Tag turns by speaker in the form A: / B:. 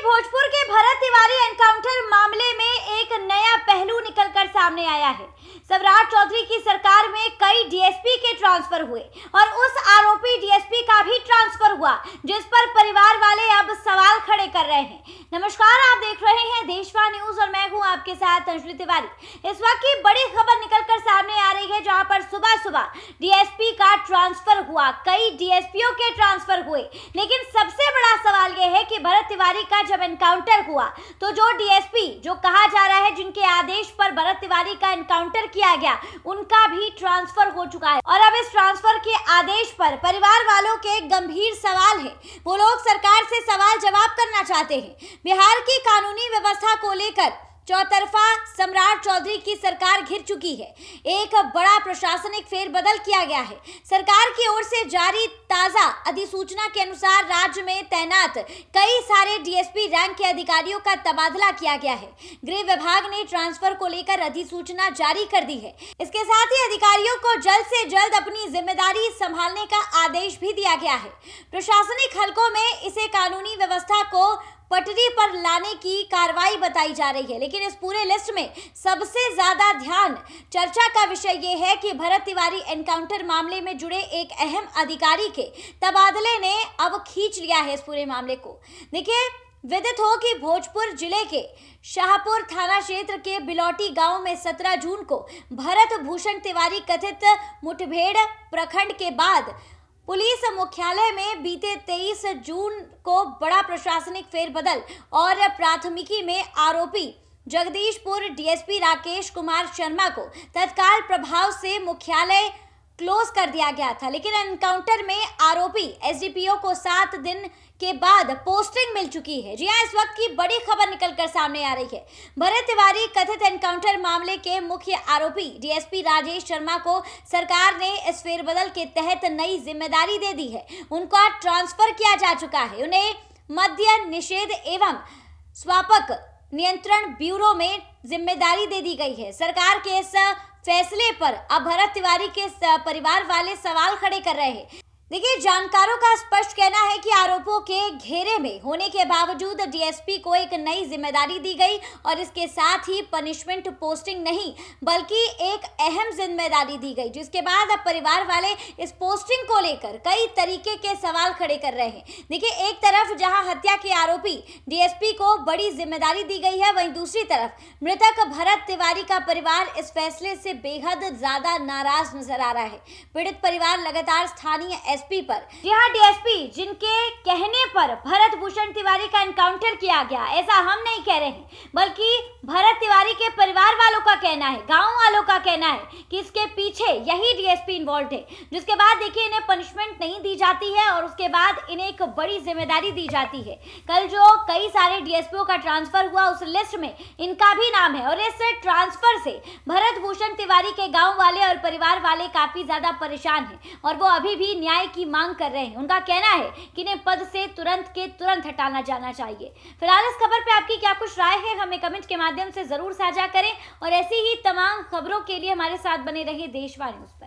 A: भोजपुर के भरत तिवारी एनकाउंटर मामले में एक नया पहलू निकलकर सामने आया है। सम्राट चौधरी की सरकार में कई डीएसपी के ट्रांसफर हुए और उस आरोपी डीएसपी का भी ट्रांसफर हुआ, जिस पर परिवार वाले अब सवाल खड़े कर रहे हैं। नमस्कार, आप देख रहे हैं देशवा न्यूज और मैं हूं आपके साथ अंजलि तिवारी। इस वक्त की बड़ी खबर निकलकर सामने आ रही है, जहां पर सुबह सुबह डीएसपी का ट्रांसफर हुआ, कई डीएसपीओ के ट्रांसफर हुए। लेकिन सबसे बड़ा सवाल यह है कि भरत तिवारी का जब एनकाउंटर हुआ तो जो डीएसपी जो कहा जा रहा है जिनके आदेश पर भरत तिवारी का एनकाउंटर किया गया, उनका भी ट्रांसफर हो चुका है। और अब इस ट्रांसफर के आदेश पर परिवार वालों के गंभीर सवाल है। वो लोग सरकार से सवाल जवाब करना चाहते हैं। बिहार की कानूनी व्यवस्था को लेकर चौतरफा सम्राट चौधरी की सरकार घिर चुकी है। एक बड़ा प्रशासनिक फेरबदल किया गया है। सरकार की ओर से जारी ताजा अधिसूचना के अनुसार राज्य में तैनात कई सारे डीएसपी रैंक के अधिकारियों का तबादला किया गया है। गृह विभाग ने ट्रांसफर को लेकर अधिसूचना जारी कर दी है। इसके साथ ही अधिकारियों को जल्द से जल्द अपनी जिम्मेदारी संभालने का आदेश भी दिया गया है। प्रशासनिक हलकों में इसे कानूनी व्यवस्था को पटरी पर लाने की कार्रवाई बताई जा रही है। लेकिन इस पूरे लिस्ट में सबसे ज्यादा ध्यान चर्चा का विषय यह है कि भरत तिवारी एनकाउंटर मामले में जुड़े एक अहम अधिकारी के तबादले ने अब खींच लिया है इस पूरे मामले को। देखिए, विदित हो कि भोजपुर जिले के शाहपुर थाना क्षेत्र के बिलौटी गांव में 17 जून को भरत भूषण तिवारी कथित मुठभेड़ प्रखंड के बाद पुलिस मुख्यालय में बीते 23 जून को बड़ा प्रशासनिक फेरबदल और प्राथमिकी में आरोपी जगदीशपुर डीएसपी राकेश कुमार शर्मा को तत्काल प्रभाव से मुख्यालय क्लोज कर दिया गया था। लेकिन एनकाउंटर में आरोपी एसडीपीओ को 7 दिन के बाद पोस्टिंग मिल चुकी है। जी हां, इस वक्त की बड़ी खबर निकलकर सामने आ रही है। भरत तिवारी कथित एनकाउंटर मामले के मुख्य आरोपी डीएसपी राजेश शर्मा को सरकार ने इस फेरबदल के तहत नई जिम्मेदारी दे दी है। उनका ट्रांसफर किया जा चुका है। उन्हें मद्य निषेध एवं स्वापक नियंत्रण ब्यूरो में जिम्मेदारी दे दी गई है। सरकार के इस फैसले पर अब भरत तिवारी के परिवार वाले सवाल खड़े कर रहे हैं। देखिए, जानकारों का स्पष्ट कहना है कि आरोपों के घेरे में होने के बावजूद डीएसपी को एक नई जिम्मेदारी दी गई और इसके साथ ही पनिशमेंट पोस्टिंग नहीं बल्कि एक अहम जिम्मेदारी दी गई, जिसके बाद अब परिवार वाले इस पोस्टिंग को लेकर कई तरीके के सवाल खड़े कर रहे हैं। देखिए, एक तरफ जहां हत्या के आरोपी डीएसपी को बड़ी जिम्मेदारी दी गई है, वहीं दूसरी तरफ मृतक भरत तिवारी का परिवार इस फैसले से बेहद ज्यादा नाराज नजर आ रहा है। पीड़ित परिवार लगातार स्थानीय एसपी पर, जी हां, डीएसपी जिनके कहने पर भरत भूषण तिवारी का एनकाउंटर किया गया, ऐसा हम नहीं कह रहे हैं, बल्कि भरत तिवारी के परिवार वालों का कहना है, गांव वालों का कहना है कि इसके पीछे यही डीएसपी इन्वॉल्व है। जिसके बाद देखिए, इन्हें पनिशमेंट नहीं दी जाती है और उसके बाद इन्हें एक बड़ी जिम्मेदारी दी जाती है। कल जो कई सारे डीएसपीओ का ट्रांसफर हुआ, उस लिस्ट में इनका भी नाम है और इस ट्रांसफर से भरत भूषण तिवारी के गाँव वाले और परिवार वाले काफी ज्यादा परेशान है और वो अभी भी न्याय की मांग कर रहे हैं। उनका कहना है कि इन्हें पद से तुरंत हटाना जाना चाहिए। फिलहाल इस खबर पे आपकी क्या कुछ राय है, हमें कमेंट के माध्यम से जरूर साझा करें और ऐसी ही तमाम खबरों के लिए हमारे साथ बने रहिए देशवा न्यूज पर।